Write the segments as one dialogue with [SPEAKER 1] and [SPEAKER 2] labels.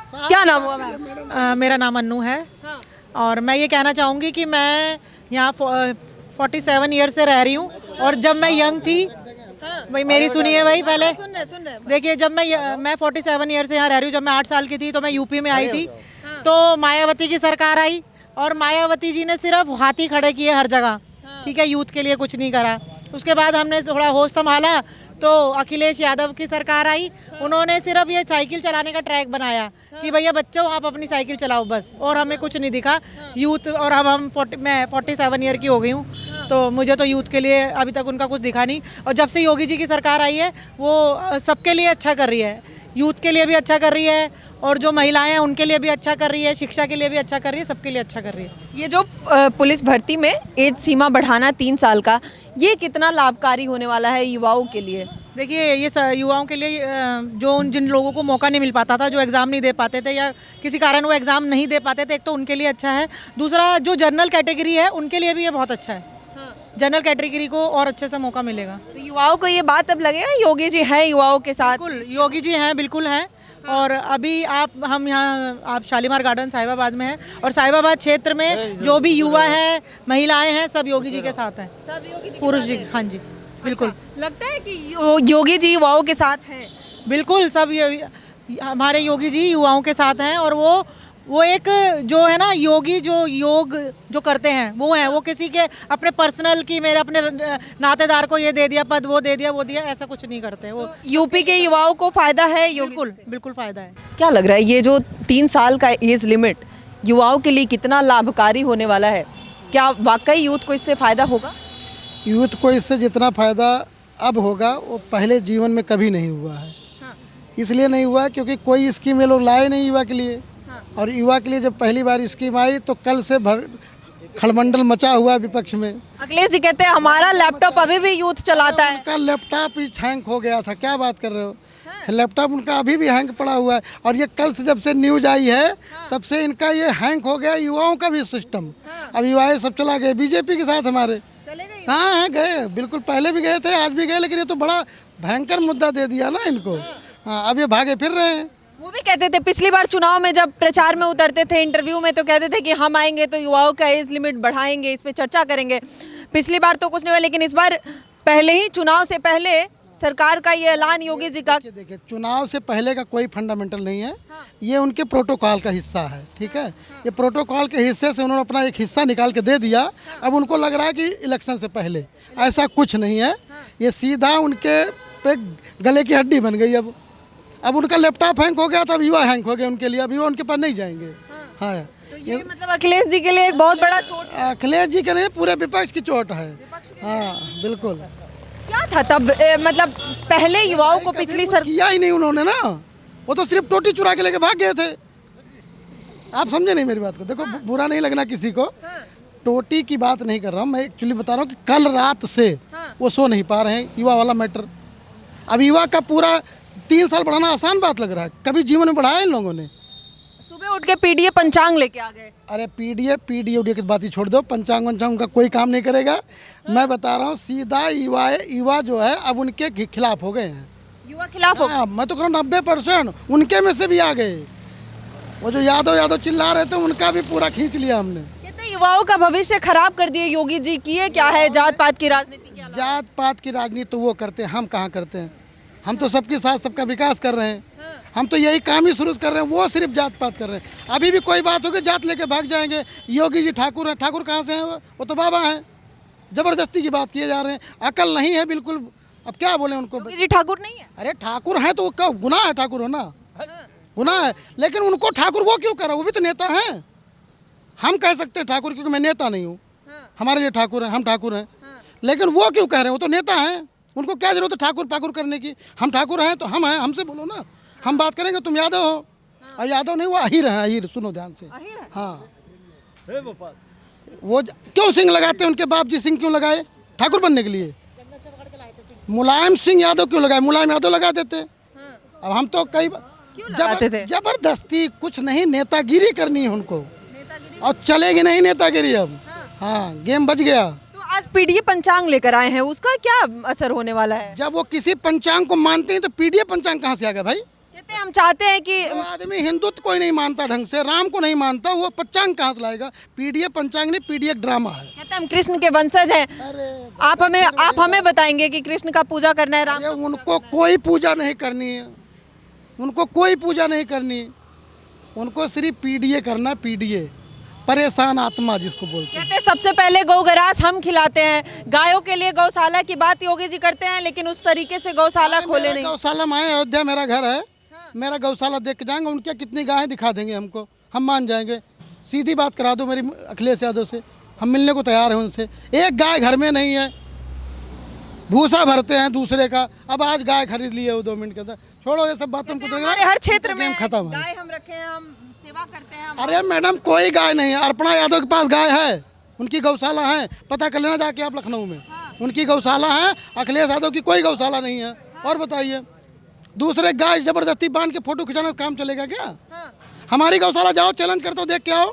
[SPEAKER 1] क्या नाम हुआ मैम?
[SPEAKER 2] मेरा नाम अन्नू है।
[SPEAKER 1] हाँ।
[SPEAKER 2] और मैं ये कहना चाहूँगी कि मैं यहाँ 47 ईयर से रह रही हूँ। और जब मैं यंग थी, भाई मेरी सुनिए भाई पहले।
[SPEAKER 1] सुन रहे
[SPEAKER 2] देखिए, जब मैं 47 ईयर से यहाँ रह रही हूँ। जब मैं 8 साल की थी तो मैं यूपी में आई थी। तो मायावती की सरकार आई और मायावती जी ने सिर्फ हाथी खड़े किए हर जगह, ठीक है, यूथ के लिए कुछ नहीं करा। उसके बाद हमने थोड़ा होश संभाला तो अखिलेश यादव की सरकार आई। उन्होंने सिर्फ ये साइकिल चलाने का ट्रैक बनाया कि भैया बच्चों आप अपनी साइकिल चलाओ बस, और हमें कुछ नहीं दिखा यूथ। और अब मैं 47 ईयर की हो गई हूँ, तो मुझे तो यूथ के लिए अभी तक उनका कुछ दिखा नहीं। और जब से योगी जी की सरकार आई है वो सबके लिए अच्छा कर रही है, यूथ के लिए भी अच्छा कर रही है, और जो महिलाएं हैं उनके लिए भी अच्छा कर रही है, शिक्षा के लिए भी अच्छा कर रही है, सबके लिए अच्छा कर रही है।
[SPEAKER 1] ये जो पुलिस भर्ती में एज सीमा बढ़ाना 3 साल का, ये कितना लाभकारी होने वाला है युवाओं के लिए?
[SPEAKER 2] देखिए, ये युवाओं के लिए जो जिन लोगों को मौका नहीं मिल पाता था, जो एग्ज़ाम नहीं दे पाते थे या किसी कारण वो एग्ज़ाम नहीं दे पाते थे, एक तो उनके लिए अच्छा है। दूसरा, जो जनरल कैटेगरी है उनके लिए भी ये बहुत अच्छा है। जनरल कैटेगरी को और अच्छे से मौका मिलेगा।
[SPEAKER 1] तो युवाओं को ये बात अब लगेगा योगी जी हैं युवाओं के साथ।
[SPEAKER 2] बिल्कुल, योगी जी हैं, बिल्कुल हैं। और अभी हम यहाँ आप शालीमार गार्डन साहिबाबाद में हैं, और साहिबाबाद क्षेत्र में जो भी युवा है, महिलाएं हैं, सब योगी जी के साथ हैं।
[SPEAKER 1] सब योगी जी
[SPEAKER 2] पुरुष जी, हाँ जी, बिल्कुल।
[SPEAKER 1] लगता है कि योगी जी युवाओं के साथ हैं।
[SPEAKER 2] बिल्कुल, सब हमारे योगी जी युवाओं के साथ हैं। और वो एक जो है ना, योगी जो योग जो करते हैं वो हैं, वो किसी के अपने पर्सनल की मेरे अपने नातेदार को ये दे दिया पद, वो दे दिया, वो दिया, ऐसा कुछ नहीं करते वो।
[SPEAKER 1] यूपी के युवाओं को फायदा है योगी
[SPEAKER 2] बिल्कुल
[SPEAKER 1] से।
[SPEAKER 2] बिल्कुल फायदा है।
[SPEAKER 1] क्या लग रहा है ये जो 3 साल का एज लिमिट युवाओं के लिए कितना लाभकारी होने वाला है? क्या वाकई यूथ को इससे फायदा होगा?
[SPEAKER 3] यूथ को इससे जितना फ़ायदा अब होगा वो पहले जीवन में कभी नहीं हुआ है। इसलिए नहीं हुआ क्योंकि कोई स्कीम ये लोग लाए नहीं युवा के लिए। और युवा के लिए जब पहली बार स्कीम आई तो कल से खलमंडल मचा हुआ विपक्ष में।
[SPEAKER 1] अखिलेश जी कहते हैं हमारा लैपटॉप अभी भी यूथ चलाता है।
[SPEAKER 3] उनका लैपटॉप ही हैंग हो गया था, क्या बात कर रहे हो? लैपटॉप उनका अभी भी हैंग पड़ा हुआ है। और ये कल से जब से न्यूज आई है तब से इनका ये हैंग हो गया, युवाओं का भी सिस्टम। अब युवाएं सब चला गए बीजेपी के साथ हमारे। हाँ गए, बिल्कुल, पहले भी गए थे, आज भी गए, लेकिन ये तो बड़ा भयंकर मुद्दा दे दिया ना इनको। हाँ, अब ये भागे फिर रहे हैं।
[SPEAKER 1] वो भी कहते थे पिछली बार चुनाव में जब प्रचार में उतरते थे इंटरव्यू में, तो कहते थे कि हम आएंगे तो युवाओं का एज लिमिट बढ़ाएंगे, इस पे चर्चा करेंगे। पिछली बार तो कुछ नहीं हुआ, लेकिन इस बार पहले ही चुनाव से पहले सरकार का ये ऐलान योगी जी का।
[SPEAKER 3] देखिए, चुनाव से पहले का कोई फंडामेंटल नहीं है। ये उनके प्रोटोकॉल का हिस्सा है, ठीक है। ये प्रोटोकॉल के हिस्से से उन्होंने अपना एक हिस्सा निकाल के दे दिया। अब उनको लग रहा है कि इलेक्शन से पहले, ऐसा कुछ नहीं है। ये सीधा उनके पे गले की हड्डी बन गई। अब उनका लैपटॉप हैंग हो गया था, अब युवा हैंग हो गए उनके लिए। अब युवा उनके पास नहीं जाएंगे। हाँ,
[SPEAKER 1] तो ये मतलब अखिलेश जी के लिए एक बहुत बड़ा चोट।
[SPEAKER 3] अखिलेश जी के नहीं, पूरे विपक्ष की चोट है। हाँ बिल्कुल।
[SPEAKER 1] क्या था तब मतलब पहले युवाओं को पिछली
[SPEAKER 3] किया ही नहीं उन्होंने ना। वो तो सिर्फ टोटी चुरा के लेके भाग गए थे। आप समझे नहीं मेरी बात को? देखो, बुरा नहीं लगना किसी को। टोटी की बात नहीं कर रहा हूँ मैं, एक्चुअली बता रहा हूँ कि कल रात से वो सो नहीं पा रहे हैं, युवा वाला मैटर। अब युवा का पूरा 3 साल बढ़ाना आसान बात लग रहा है? कभी जीवन में बढ़ाया इन लोगों ने?
[SPEAKER 1] सुबह उठ के पीडीए पंचांग लेके आ गए।
[SPEAKER 3] अरे पीडीए की बात ही छोड़ दो, पंचांग उनका कोई काम नहीं करेगा। मैं बता रहा हूँ सीधा युवा जो है अब उनके खिलाफ हो गए हैं।
[SPEAKER 1] युवा खिलाफ हो?
[SPEAKER 3] हाँ, मैं तो कह रहा हूँ 90% उनके में से भी आ गए। वो जो यादव चिल्ला रहे थे उनका भी पूरा खींच लिया हमने।
[SPEAKER 1] कितने युवाओं का भविष्य खराब कर दिए योगी जी। किए क्या है जात पात की राजनीति?
[SPEAKER 3] जात पात की राजनीति तो वो करते हैं, हम कहाँ करते हैं? हम तो सबके साथ सबका विकास कर रहे हैं। हम तो यही काम ही शुरू कर रहे हैं, वो सिर्फ जात पात कर रहे हैं। अभी भी कोई बात होगी जात लेके भाग जाएंगे। योगी जी ठाकुर हैं। ठाकुर कहाँ से हैं? वो तो बाबा हैं। ज़बरदस्ती की बात किए जा रहे हैं, अकल नहीं है बिल्कुल। अब क्या बोले उनको?
[SPEAKER 1] योगी जी ठाकुर नहीं है?
[SPEAKER 3] अरे ठाकुर हैं तो वो क्या गुनाह है? ठाकुर होना गुनाह है, लेकिन उनको ठाकुर वो क्यों करा? वो भी तो नेता हैं। हम कह सकते हैं ठाकुर क्योंकि मैं नेता नहीं हूँ, हमारे लिए ठाकुर है, हम ठाकुर हैं। लेकिन वो क्यों कह रहे हैं? वो तो नेता हैं, उनको क्या जरूरत है ठाकुर पाकुर करने की? हम ठाकुर हैं तो हम हैं, हमसे बोलो ना। हम बात करेंगे, तुम यादव हो। और यादव नहीं, वो अहीर हैं, अहीर। सुनो ध्यान से। हाँ, वो क्यों सिंह लगाते हैं? उनके बाप जी सिंह क्यों लगाए? ठाकुर बनने के लिए। मुलायम सिंह यादव क्यों लगाए? मुलायम यादव लगा देते। अब हम तो कई जबरदस्ती कुछ नहीं, नेतागिरी करनी है उनको, और चलेगी नहीं नेतागिरी अब। हाँ, गेम बच गया।
[SPEAKER 1] तो आज पीडीए पंचांग लेकर आए हैं, उसका क्या असर होने वाला है?
[SPEAKER 3] जब वो किसी पंचांग को मानते हैं तो पीडीए पंचांग कहाँ से आ गया भाई?
[SPEAKER 1] कहते हैं हम चाहते हैं कि
[SPEAKER 3] वो आदमी हिंदुत्व कोई नहीं मानता ढंग से, राम को नहीं मानता, वो पंचांग कहाँ से लाएगा? पीडीए पंचांग नहीं, पीडीए ड्रामा है।
[SPEAKER 1] कहते हैं हम कृष्ण के वंशज हैं। आप हमें बताएंगे कि कृष्ण का पूजा करना है, राम
[SPEAKER 3] अरे उनको कोई पूजा नहीं करनी है, उनको कोई पूजा नहीं करनी, उनको सिर्फ पीडीए करना, पीडीए परेशान आत्मा जिसको बोलते हैं।
[SPEAKER 1] कहते हैं सबसे पहले गौ ग्रास हम खिलाते हैं, गायों के लिए गौशाला की बात योगी जी करते हैं, लेकिन उस तरीके से गौशाला खोले नहीं।
[SPEAKER 3] गौशाला में आए, अयोध्या मेरा घर है, मेरा गौशाला देख के जाएंगे, उनके कितनी गायें दिखा देंगे हमको, हम मान जाएंगे। सीधी बात करा दो मेरी अखिलेश यादव से, हम मिलने को तैयार हैं उनसे। एक गाय घर में नहीं है, भूसा भरते हैं दूसरे का। अब आज गाय खरीद ली है वो 2 मिनट के अंदर, छोड़ो ये सब बातों को।
[SPEAKER 1] हमारे हर क्षेत्र में
[SPEAKER 3] खत्म है।
[SPEAKER 1] गाय हम रखे हैं, हम सेवा करते हैं।
[SPEAKER 3] अरे मैडम कोई गाय नहीं है, अर्पणा यादव के पास गाय है, उनकी गौशाला है, पता कर लेना जाके आप लखनऊ में, उनकी गौशाला है। अखिलेश यादव की कोई गौशाला नहीं है। और बताइए, दूसरे गाय जबरदस्ती बांध के फोटो खिंचाना काम चलेगा क्या? हमारी गौशाला जाओ, चैलेंज करते हो, देख के आओ।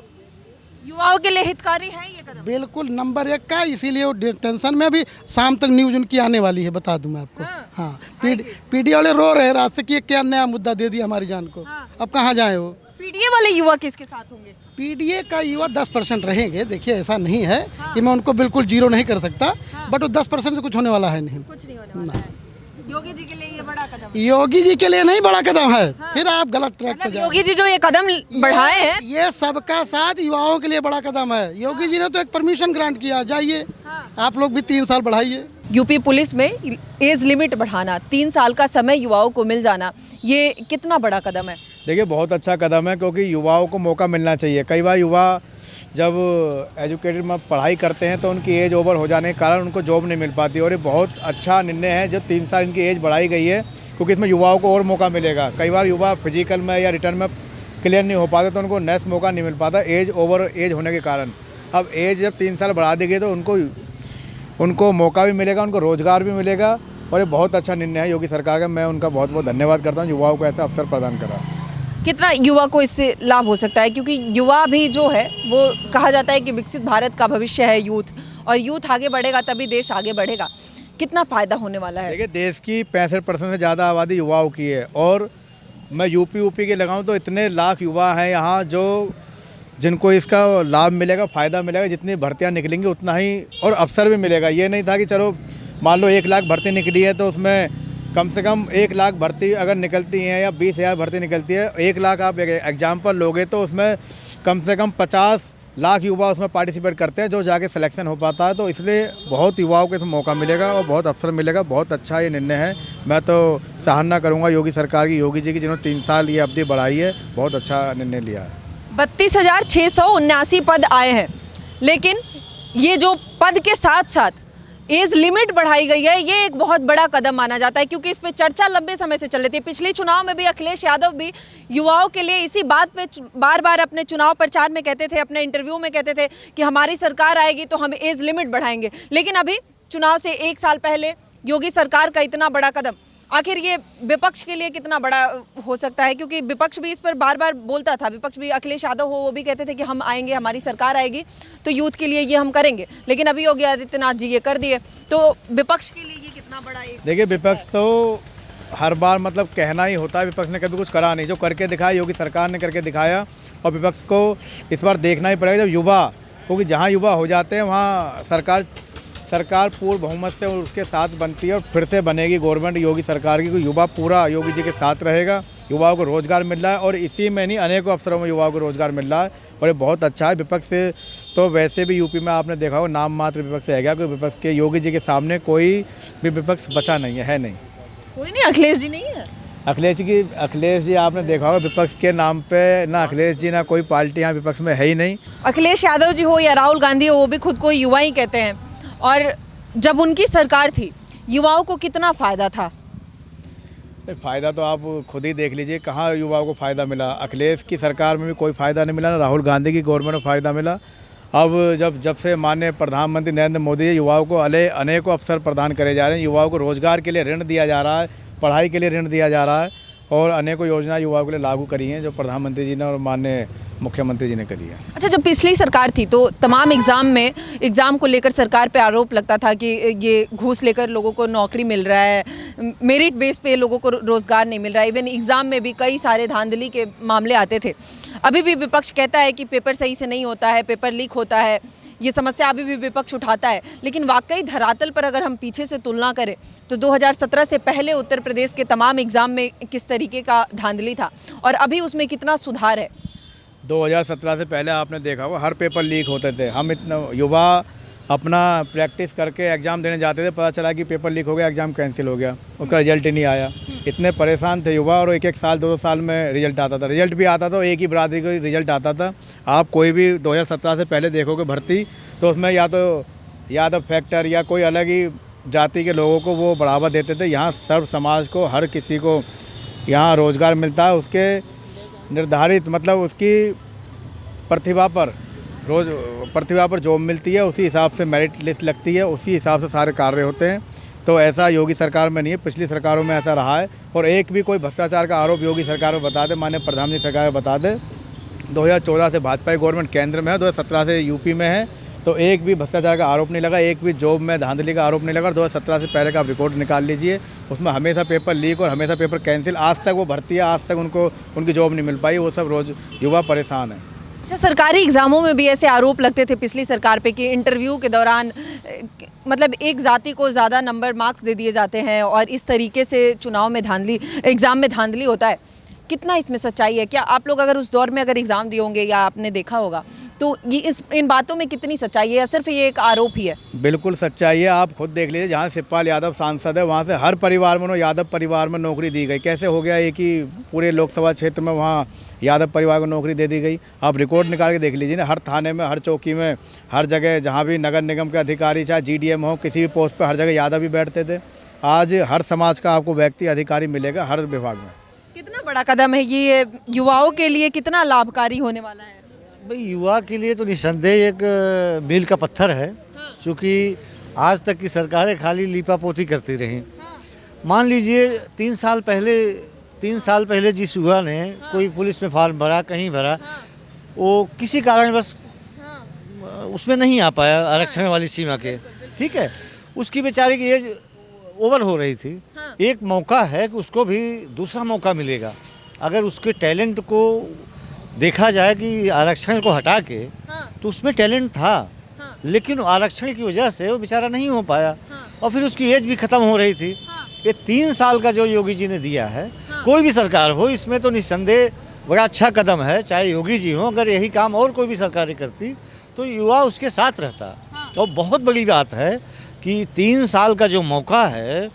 [SPEAKER 1] युवाओं के लिए हितकारी है ये कदम।
[SPEAKER 3] बिल्कुल नंबर 1 का, इसीलिए वो टेंशन में। अभी शाम तक न्यूज उनकी आने वाली है, बता दूं मैं आपको। हाँ, पीडी वाले रो रहे हैं रात से कि क्या नया मुद्दा दे दिया हमारी जान को। अब कहाँ जाए वो?
[SPEAKER 1] पीडीए वाले युवा किसके साथ होंगे?
[SPEAKER 3] पीडीए का युवा 10% रहेंगे। देखिए ऐसा नहीं है कि मैं उनको बिल्कुल जीरो नहीं कर सकता, बट वो 10% से कुछ होने वाला है नहीं।
[SPEAKER 1] कुछ नहीं होने वाला है। योगी जी के लिए ये बड़ा कदम है।
[SPEAKER 3] योगी जी के लिए नहीं बड़ा कदम है। फिर आप गलत ट्रैक पे
[SPEAKER 1] मतलब
[SPEAKER 3] जाओ।
[SPEAKER 1] योगी जी जो ये कदम बढ़ाए हैं,
[SPEAKER 3] ये सबका साथ युवाओं के लिए बड़ा कदम है। योगी जी ने तो एक परमिशन ग्रांट किया, जाइए आप लोग भी 3 साल बढ़ाइए।
[SPEAKER 1] यूपी पुलिस में एज लिमिट बढ़ाना, 3 साल का समय युवाओं को मिल जाना, ये कितना बड़ा कदम है?
[SPEAKER 4] देखिए बहुत अच्छा कदम है, क्योंकि युवाओं को मौका मिलना चाहिए। कई बार युवा जब एजुकेटेड में पढ़ाई करते हैं तो उनकी एज ओवर हो जाने के कारण उनको जॉब नहीं मिल पाती, और ये बहुत अच्छा निर्णय है जो 3 साल इनकी एज बढ़ाई गई है, क्योंकि इसमें युवाओं को और मौका मिलेगा। कई बार युवा फिजिकल में या रिटर्न में क्लियर नहीं हो पाते तो उनको नेक्स्ट मौका नहीं मिल पाता एज ओवर एज होने के कारण। अब एज जब 3 साल बढ़ा दी गई तो उनको मौका भी मिलेगा, उनको रोज़गार भी मिलेगा, और ये बहुत अच्छा निर्णय है योगी सरकार का। मैं उनका बहुत बहुत धन्यवाद करता हूँ, युवाओं को ऐसा अवसर प्रदान करा।
[SPEAKER 1] कितना युवा को इससे लाभ हो सकता है? क्योंकि युवा भी जो है वो कहा जाता है कि विकसित भारत का भविष्य है यूथ, और यूथ आगे बढ़ेगा तभी देश आगे बढ़ेगा। कितना फ़ायदा होने वाला है?
[SPEAKER 4] देखिए देश की 65% से ज़्यादा आबादी युवाओं की है, और मैं यूपी के लगाऊं तो इतने लाख युवा हैं यहाँ जो जिनको इसका लाभ मिलेगा, फ़ायदा मिलेगा। जितनी भर्तियाँ निकलेंगी उतना ही और अवसर भी मिलेगा। ये नहीं था कि चलो मान लो 1 लाख भर्ती निकली है तो उसमें कम से कम 1 लाख भर्ती अगर निकलती हैं या 20,000 भर्ती निकलती है, 1 लाख आप एग्जाम्पल लोगे तो उसमें कम से कम 50 लाख युवा उसमें पार्टिसिपेट करते हैं जो जाके सिलेक्शन हो पाता है। तो इसलिए बहुत युवाओं को इसमें मौका मिलेगा और बहुत अवसर मिलेगा। बहुत अच्छा ये निर्णय है। मैं तो सराहना करूँगा योगी सरकार की, योगी जी की, जिन्होंने 3 साल ये अवधि बढ़ाई है। बहुत अच्छा निर्णय लिया है।
[SPEAKER 1] 32,679 पद आए हैं, लेकिन ये जो पद के साथ साथ एज लिमिट बढ़ाई गई है, ये एक बहुत बड़ा कदम माना जाता है, क्योंकि इस पे चर्चा लंबे समय से चल रही थी। पिछले चुनाव में भी अखिलेश यादव भी युवाओं के लिए इसी बात पे बार बार अपने चुनाव प्रचार में कहते थे, अपने इंटरव्यू में कहते थे कि हमारी सरकार आएगी तो हम एज लिमिट बढ़ाएंगे। लेकिन अभी चुनाव से 1 साल पहले योगी सरकार का इतना बड़ा कदम, आखिर ये विपक्ष के लिए कितना बड़ा हो सकता है? क्योंकि विपक्ष भी इस पर बार बार बोलता था। विपक्ष भी, अखिलेश यादव हो, वो भी कहते थे कि हम आएंगे, हमारी सरकार आएगी तो यूथ के लिए ये हम करेंगे। लेकिन अभी योगी आदित्यनाथ जी ये कर दिए, तो विपक्ष के लिए ये कितना बड़ा एक...
[SPEAKER 4] देखिए विपक्ष तो हर बार मतलब कहना ही होता है, विपक्ष ने कभी कुछ करा नहीं। जो करके दिखाया योगी सरकार ने करके दिखाया, और विपक्ष को इस बार देखना ही पड़ेगा। जब युवा, क्योंकि जहाँ युवा हो जाते हैं वहाँ सरकार पूर्ण बहुमत से उसके साथ बनती है, और फिर से बनेगी गवर्नमेंट योगी सरकार की। युवा पूरा योगी जी के साथ रहेगा। युवाओं को रोज़गार मिल रहा है, और इसी में नहीं अनेकों अवसरों में युवाओं को रोज़गार मिल रहा है, और ये बहुत अच्छा है। विपक्ष से तो वैसे भी यूपी में आपने देखा होगा नाम मात्र विपक्ष है क्या, क्योंकि विपक्ष के योगी जी के सामने कोई भी विपक्ष बचा नहीं है नहीं।
[SPEAKER 1] कोई नहीं, अखिलेश जी नहीं है।
[SPEAKER 4] अखिलेश जी आपने देखा होगा विपक्ष के नाम पे ना अखिलेश जी ना कोई पार्टी यहाँ विपक्ष में है ही नहीं।
[SPEAKER 1] अखिलेश यादव जी हो या राहुल गांधी हो, वो भी खुद को युवा ही कहते हैं, और जब उनकी सरकार थी युवाओं को कितना फ़ायदा था?
[SPEAKER 4] फ़ायदा तो आप खुद ही देख लीजिए, कहाँ युवाओं को फ़ायदा मिला। अखिलेश की सरकार में भी कोई फ़ायदा नहीं मिला, ना राहुल गांधी की गवर्नमेंट में फ़ायदा मिला। अब जब से माननीय प्रधानमंत्री नरेंद्र मोदी युवाओं को अनेकों अवसर प्रदान करे जा रहे हैं। युवाओं को रोज़गार के लिए ऋण दिया जा रहा है, पढ़ाई के लिए ऋण दिया जा रहा है, और अनेकों योजना युवाओं के लिए लागू करी हैं जो प्रधानमंत्री जी ने और माननीय मुख्यमंत्री जी ने करी है।
[SPEAKER 1] अच्छा, जब पिछली सरकार थी तो तमाम एग्ज़ाम को लेकर सरकार पे आरोप लगता था कि ये घूस लेकर लोगों को नौकरी मिल रहा है, मेरिट बेस पे लोगों को रोज़गार नहीं मिल रहा है। इवन एग्ज़ाम में भी कई सारे धांधली के मामले आते थे। अभी भी विपक्ष कहता है कि पेपर सही से नहीं होता है, पेपर लीक होता है, ये समस्या अभी भी विपक्ष उठाता है। लेकिन वाकई धरातल पर अगर हम पीछे से तुलना करें तो 2017 से पहले उत्तर प्रदेश के तमाम एग्ज़ाम में किस तरीके का धांधली था और अभी उसमें कितना सुधार है।
[SPEAKER 4] 2017 से पहले आपने देखा होगा हर पेपर लीक होते थे। हम इतना युवा अपना प्रैक्टिस करके एग्ज़ाम देने जाते थे, पता चला कि पेपर लीक हो गया, एग्ज़ाम कैंसिल हो गया, उसका रिजल्ट ही नहीं आया। इतने परेशान थे युवा, और एक साल 2 साल में रिजल्ट आता था। रिजल्ट भी आता था, एक ही बरादरी का रिजल्ट आता था। आप कोई भी 2017 से पहले देखोगे भर्ती, तो उसमें या तो यादव फैक्टर या कोई अलग ही जाति के लोगों को वो बढ़ावा देते थे। यहाँ सर्व समाज को, हर किसी को यहाँ रोज़गार मिलता है, उसके निर्धारित मतलब उसकी प्रतिभा पर जॉब मिलती है, उसी हिसाब से मेरिट लिस्ट लगती है, उसी हिसाब से सारे कार्य होते हैं। तो ऐसा योगी सरकार में नहीं है, पिछली सरकारों में ऐसा रहा है। और एक भी कोई भ्रष्टाचार का आरोप योगी सरकार में बता दे, माननीय प्रधानमंत्री सरकार बता दे। 2014 से भाजपा की गवर्नमेंट केंद्र में है, 2017 से यूपी में है, तो एक भी भ्रष्टाचार का आरोप नहीं लगा, एक भी जॉब में धांधली का आरोप नहीं लगा। 2017 से पहले का आप रिकॉर्ड निकाल लीजिए, उसमें हमेशा पेपर लीक और हमेशा पेपर कैंसिल। आज तक वो भर्ती है, आज तक उनको उनकी जॉब नहीं मिल पाई। वो सब रोज युवा परेशान है।
[SPEAKER 1] अच्छा, सरकारी एग्ज़ामों में भी ऐसे आरोप लगते थे पिछली सरकार पे कि इंटरव्यू के दौरान मतलब एक जाति को ज़्यादा नंबर मार्क्स दे दिए जाते हैं और इस तरीके से चुनाव में धांधली, एग्ज़ाम में धांधली होता है। कितना इसमें सच्चाई है? क्या आप लोग अगर उस दौर में अगर एग्ज़ाम दिए होंगे या आपने देखा होगा, तो ये इन बातों में कितनी सच्चाई है या सिर्फ ये एक आरोप ही है?
[SPEAKER 4] बिल्कुल सच्चाई है। आप खुद देख लीजिए, जहाँ शिवपाल यादव सांसद है वहाँ से हर परिवार में यादव परिवार में नौकरी दी गई। कैसे हो गया एक ही पूरे लोकसभा क्षेत्र में वहाँ यादव परिवार को नौकरी दे दी गई? आप रिकॉर्ड निकाल के देख लीजिए ना, हर थाने में, हर चौकी में, हर जगह जहाँ भी नगर निगम के अधिकारी, चाहे GDM हो, किसी भी पोस्ट पर, हर जगह यादव ही बैठते थे। आज हर समाज का आपको व्यक्ति अधिकारी मिलेगा हर विभाग में।
[SPEAKER 1] कितना बड़ा कदम है ये, युवाओं के लिए कितना लाभकारी होने वाला है?
[SPEAKER 5] भाई युवा के लिए तो निस्संदेह एक मील का पत्थर है, क्योंकि आज तक की सरकारें खाली लीपापोती करती रहीं। मान लीजिए 3 साल पहले जिस युवा ने कोई पुलिस में फॉर्म भरा, कहीं भरा, वो किसी कारण बस उसमें नहीं आ पाया आरक्षण वाली सीमा के, ठीक है, उसकी बेचारे की एज ओवर हो रही थी। एक मौका है कि उसको भी दूसरा मौका मिलेगा। अगर उसके टैलेंट को देखा जाए कि आरक्षण को हटा के, तो उसमें टैलेंट था, लेकिन आरक्षण की वजह से वो बेचारा नहीं हो पाया, और फिर उसकी एज भी ख़त्म हो रही थी। ये 3 साल का जो योगी जी ने दिया है, कोई भी सरकार हो, इसमें तो निस्संदेह बड़ा अच्छा कदम है। चाहे योगी जी हो, अगर यही काम और कोई भी सरकारें करती तो युवा उसके साथ रहता। और बहुत बड़ी बात है कि 3 साल का जो मौका है,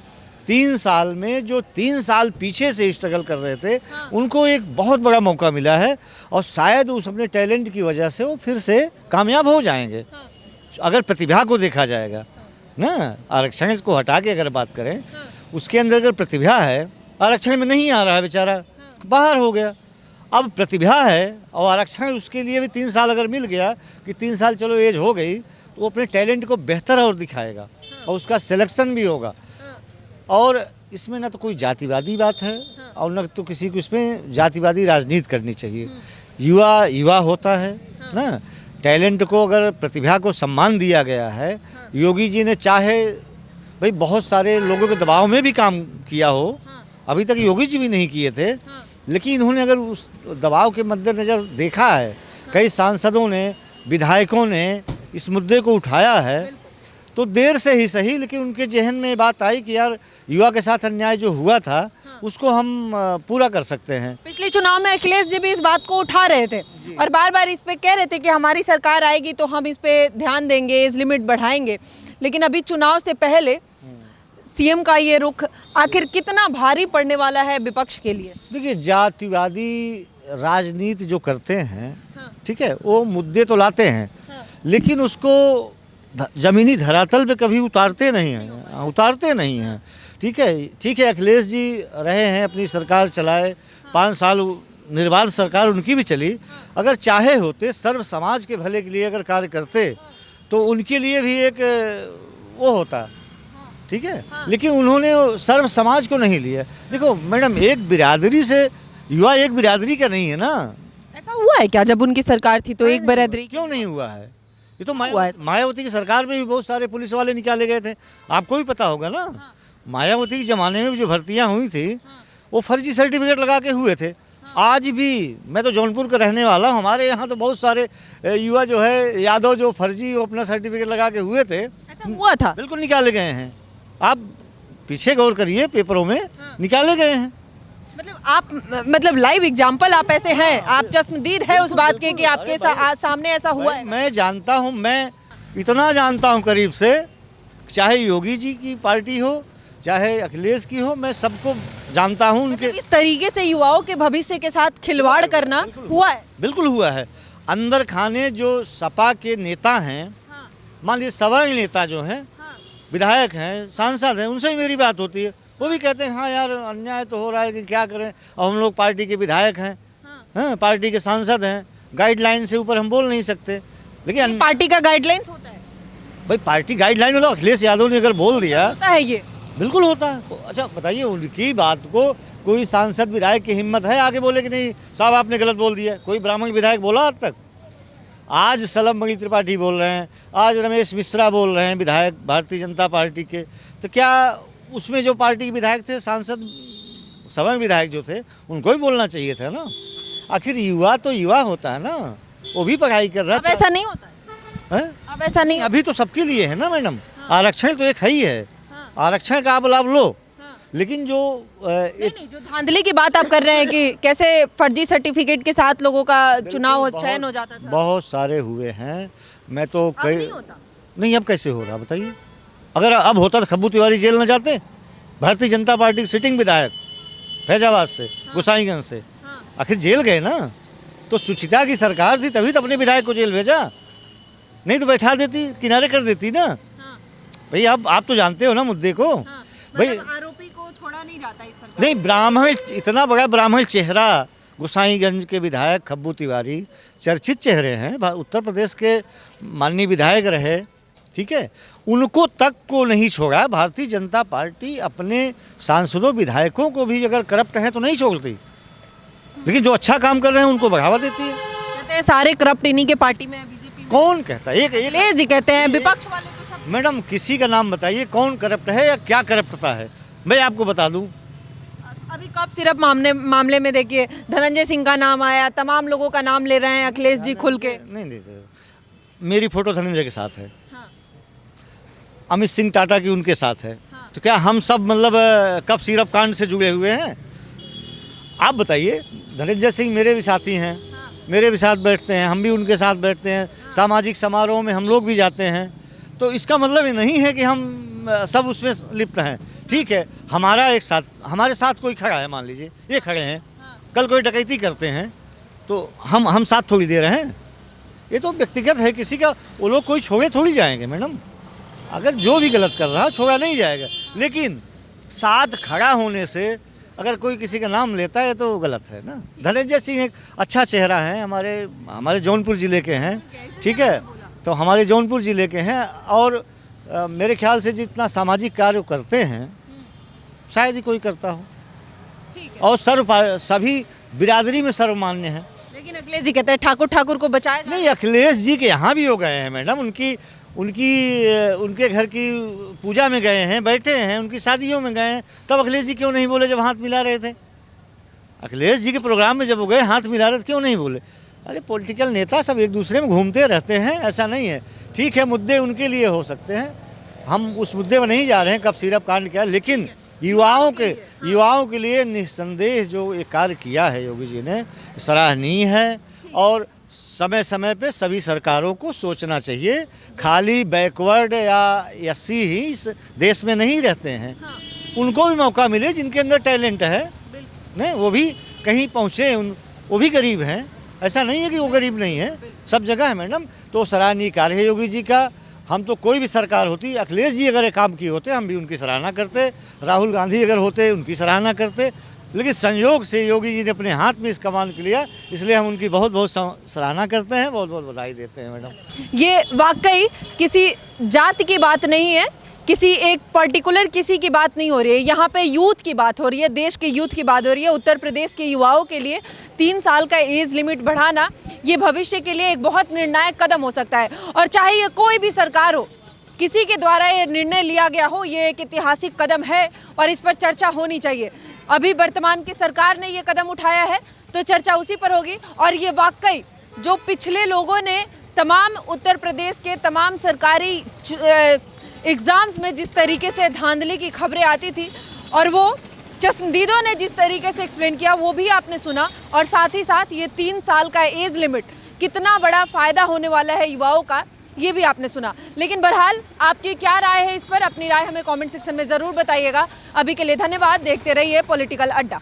[SPEAKER 5] 3 साल में जो 3 साल पीछे से स्ट्रगल कर रहे थे, उनको एक बहुत बड़ा मौका मिला है, और शायद उस अपने टैलेंट की वजह से वो फिर से कामयाब हो जाएंगे। अगर प्रतिभा को देखा जाएगा ना, आरक्षण को हटा के अगर बात करें, उसके अंदर अगर प्रतिभा है, आरक्षण में नहीं आ रहा है, बेचारा बाहर हो गया। अब प्रतिभा है और आरक्षण उसके लिए भी 3 साल अगर मिल गया कि 3 साल चलो एज हो गई, तो वो अपने टैलेंट को बेहतर और दिखाएगा और उसका सिलेक्शन भी होगा। और इसमें ना तो कोई जातिवादी बात है और न तो किसी को इसमें जातिवादी राजनीति करनी चाहिए। युवा युवा होता है ना, टैलेंट को, अगर प्रतिभा को सम्मान दिया गया है। योगी जी ने चाहे भाई बहुत सारे लोगों के दबाव में भी काम किया हो, अभी तक योगी जी भी नहीं किए थे, लेकिन इन्होंने अगर उस दबाव के मद्देनज़र देखा है, कई सांसदों ने, विधायकों ने इस मुद्दे को उठाया है, तो देर से ही सही, लेकिन उनके जहन में बात आई कि यार युवा के साथ अन्याय जो हुआ था, उसको हम पूरा कर सकते हैं।
[SPEAKER 1] पिछले चुनाव में अखिलेश जी भी इस बात को उठा रहे थे और बार बार इस पे कह रहे थे कि हमारी सरकार आएगी तो हम इस पे ध्यान देंगे, एज लिमिट बढ़ाएंगे। लेकिन अभी चुनाव से पहले सीएम का ये रुख आखिर कितना भारी पड़ने वाला है विपक्ष के लिए?
[SPEAKER 5] देखिए, जातिवादी राजनीति जो करते हैं, ठीक है, वो मुद्दे तो लाते हैं, लेकिन उसको ज़मीनी धरातल पे कभी उतारते नहीं हैं। ठीक है, अखिलेश जी रहे हैं, अपनी सरकार चलाए, 5 साल निर्बाध सरकार उनकी भी चली। अगर चाहे होते, सर्व समाज के भले के लिए अगर कार्य करते, तो उनके लिए भी एक वो होता, ठीक है, लेकिन उन्होंने सर्व समाज को नहीं लिया। देखो मैडम, एक बिरादरी से युवा एक बिरादरी का नहीं है ना,
[SPEAKER 1] ऐसा हुआ है क्या जब उनकी सरकार थी तो एक बरादरी
[SPEAKER 5] क्यों नहीं हुआ है? ये तो
[SPEAKER 1] हुआ है।
[SPEAKER 5] मायावती की सरकार में भी बहुत सारे पुलिस वाले निकाले गए थे, आपको भी पता होगा ना। मायावती के ज़माने में जो भर्तियां हुई थी वो फर्जी सर्टिफिकेट लगा के हुए थे। आज भी मैं तो जौनपुर का रहने वाला हूँ, हमारे यहाँ तो बहुत सारे युवा जो है यादव जो फर्जी वो अपना सर्टिफिकेट लगा के हुए थे,
[SPEAKER 1] ऐसा हुआ था?
[SPEAKER 5] बिल्कुल निकाले गए हैं। आप पीछे गौर करिए, पेपरों में निकाले गए हैं।
[SPEAKER 1] मतलब आप मतलब लाइव एग्जांपल आप ऐसे हैं, आप चश्मदीद है उस बात के कि आपके सामने ऐसा हुआ है?
[SPEAKER 5] मैं जानता हूँ, मैं इतना जानता हूँ करीब से, चाहे योगी जी की पार्टी हो चाहे अखिलेश की हो, मैं सबको जानता हूँ। उनके
[SPEAKER 1] मतलब इस तरीके से युवाओं के भविष्य के साथ खिलवाड़ करना हुआ है?
[SPEAKER 5] बिल्कुल हुआ है। अंदर खाने जो सपा के नेता हैं, मान लीजिए सवर्ण नेता जो हैं, विधायक हैं, सांसद हैं, उनसे भी मेरी बात होती है। वो भी कहते हैं हाँ यार अन्याय तो हो रहा है कि क्या करें, और हम लोग पार्टी के विधायक हैं, हाँ पार्टी के सांसद हैं, गाइडलाइन से ऊपर हम बोल नहीं सकते। लेकिन
[SPEAKER 1] पार्टी का गाइडलाइंस होता है?
[SPEAKER 5] भाई पार्टी गाइडलाइन में तो अखिलेश यादव ने अगर बोल दिया
[SPEAKER 1] होता है ये?
[SPEAKER 5] बिल्कुल होता है। अच्छा बताइए, उनकी बात को कोई सांसद विधायक की हिम्मत है आगे बोले कि नहीं साहब आपने गलत बोल दिया? कोई ब्राह्मण विधायक बोला आज तक? आज सलम मंगल त्रिपाठी बोल रहे हैं, आज रमेश मिश्रा बोल रहे हैं विधायक भारतीय जनता पार्टी के, तो क्या उसमें जो पार्टी के विधायक थे, सांसद सवर्ण विधायक जो थे, उनको भी बोलना चाहिए था ना? आखिर युवा तो युवा होता है ना, वो भी पढ़ाई कर रहा
[SPEAKER 1] अब ऐसा नहीं होता है?
[SPEAKER 5] है।
[SPEAKER 1] अब ऐसा नहीं
[SPEAKER 5] अभी तो सबके लिए है ना मैडम, आरक्षण तो एक है ही है, आरक्षण का आप लाभ लो। लेकिन जो
[SPEAKER 1] नहीं, जो धांधली की बात आप कर रहे हैं कि कैसे फर्जी सर्टिफिकेट के साथ लोगों का चुनाव चयन हो जाता था,
[SPEAKER 5] बहुत सारे हुए हैं। मैं तो
[SPEAKER 1] अब नहीं होता?
[SPEAKER 5] नहीं, अब कैसे हो रहा बताइए? अगर अब होता तो खब्बू तिवारी जेल न जाते? भारतीय जनता पार्टी के सिटिंग विधायक फैजाबाद से, गोसाईगंज से, आखिर जेल गए ना। तो सुचिता की सरकार थी तभी तो अपने विधायक को जेल भेजा, नहीं तो बैठा देती, किनारे कर देती ना। भाई आप तो जानते हो ना मुद्दे को। भाई
[SPEAKER 1] आरोपी को छोड़ा नहीं जाता इस सरकार
[SPEAKER 5] नहीं, ब्राह्मण, इतना बड़ा ब्राह्मण चेहरा गोसाईगंज के विधायक खब्बू तिवारी चर्चित चेहरे हैं, उत्तर प्रदेश के माननीय विधायक रहे, ठीक है, उनको तक को नहीं छोड़ा। भारतीय जनता पार्टी अपने सांसदों विधायकों को भी अगर करप्ट हैं तो नहीं छोड़ती, लेकिन जो अच्छा काम कर रहे हैं उनको बढ़ावा देती है।
[SPEAKER 1] कहते हैं सारे करप्ट इन्हीं के पार्टी में है, बीजेपी में।
[SPEAKER 5] कौन कहता है? एक
[SPEAKER 1] अखिलेश जी कहते हैं, विपक्ष वाले तो सब।
[SPEAKER 5] मैडम किसी का नाम बताइए कौन करप्ट है या क्या करप्टता है, मैं आपको बता दूं।
[SPEAKER 1] अभी कप सिरप मामले में देखिए धनंजय सिंह का नाम आया, तमाम लोगों का नाम ले रहे हैं अखिलेश जी खुल के।
[SPEAKER 5] नहीं, मेरी फोटो धनंजय के साथ है, अमित सिंह टाटा की उनके साथ है, तो क्या हम सब मतलब कप सिरप कांड से जुड़े हुए हैं? आप बताइए। धनंजय सिंह मेरे भी साथी हैं, मेरे भी साथ बैठते हैं, हम भी उनके साथ बैठते हैं, सामाजिक समारोह में हम लोग भी जाते हैं। तो इसका मतलब ये नहीं है कि हम सब उसमें लिप्त हैं। ठीक है, हमारे साथ कोई खड़ा है, मान लीजिए ये खड़े हैं, कल कोई डकैती करते हैं तो हम साथ थोड़ी दे रहे हैं। ये तो व्यक्तिगत है किसी का, वो लोग कोई छोड़े थोड़ी जाएंगे मैडम। अगर जो भी गलत कर रहा छोड़ा नहीं जाएगा, लेकिन साथ खड़ा होने से अगर कोई किसी का नाम लेता है तो गलत है ना। धनंजय सिंह एक अच्छा चेहरा है, हमारे जौनपुर ज़िले के हैं, ठीक है, तो हमारे जौनपुर ज़िले के हैं, और मेरे ख्याल से जितना सामाजिक कार्य करते हैं शायद ही कोई करता हो, और सभी बिरादरी में सर्वमान्य है।
[SPEAKER 1] लेकिन अखिलेश जी कहते हैं ठाकुर को बचाया जाए।
[SPEAKER 5] नहीं, अखिलेश जी के यहाँ भी हो गए हैं मैडम, उनके घर की पूजा में गए हैं, बैठे हैं, उनकी शादियों में गए हैं, तब अखिलेश जी क्यों नहीं बोले जब हाथ मिला रहे थे? अखिलेश जी के प्रोग्राम में जब वो गए हाथ मिला रहे थे, क्यों नहीं बोले? अरे पॉलिटिकल नेता सब एक दूसरे में घूमते रहते हैं, ऐसा नहीं है। ठीक है, मुद्दे उनके लिए हो सकते हैं, हम उस मुद्दे में नहीं जा रहे हैं कब सिरप कांड क्या, लेकिन युवाओं के लिए निस्संदेह जो ये कार्य किया है योगी जी ने, सराहनीय है। और समय समय पे सभी सरकारों को सोचना चाहिए, खाली बैकवर्ड या एससी ही इस देश में नहीं रहते हैं, उनको भी मौका मिले जिनके अंदर टैलेंट है, नहीं वो भी कहीं पहुँचे, वो भी गरीब हैं, ऐसा नहीं है कि वो गरीब नहीं है, सब जगह है मैडम। तो सराहनीय कार्य है योगी जी का। हम तो कोई भी सरकार होती, अखिलेश जी अगर ये काम किए होते हम भी उनकी सराहना करते, राहुल गांधी अगर होते उनकी सराहना करते, लेकिन संयोग से योगी जी ने अपने हाथ में इस कमान को लिया, इसलिए हम उनकी बहुत बहुत सराहना करते हैं, बहुत बहुत बधाई देते हैं मैडम।
[SPEAKER 1] ये वाकई किसी जात की बात नहीं है किसी एक पर्टिकुलर किसी की बात नहीं हो रही है, यहाँ पे यूथ की बात हो रही है, देश के यूथ की बात हो रही है। उत्तर प्रदेश के युवाओं के लिए 3 साल का एज लिमिट बढ़ाना ये भविष्य के लिए एक बहुत निर्णायक कदम हो सकता है। और चाहे ये कोई भी सरकार हो, किसी के द्वारा ये निर्णय लिया गया हो, ये एक ऐतिहासिक कदम है और इस पर चर्चा होनी चाहिए। अभी वर्तमान की सरकार ने ये कदम उठाया है तो चर्चा उसी पर होगी। और ये वाकई जो पिछले लोगों ने तमाम उत्तर प्रदेश के तमाम सरकारी एग्ज़ाम्स में जिस तरीके से धांधली की खबरें आती थी और वो चश्मदीदों ने जिस तरीके से एक्सप्लेन किया वो भी आपने सुना। और साथ ही साथ ये 3 साल का एज लिमिट कितना बड़ा फ़ायदा होने वाला है युवाओं का, ये भी आपने सुना। लेकिन बहरहाल आपकी क्या राय है इस पर, अपनी राय हमें कमेंट सेक्शन में ज़रूर बताइएगा। अभी के लिए धन्यवाद, देखते रहिए पॉलिटिकल अड्डा।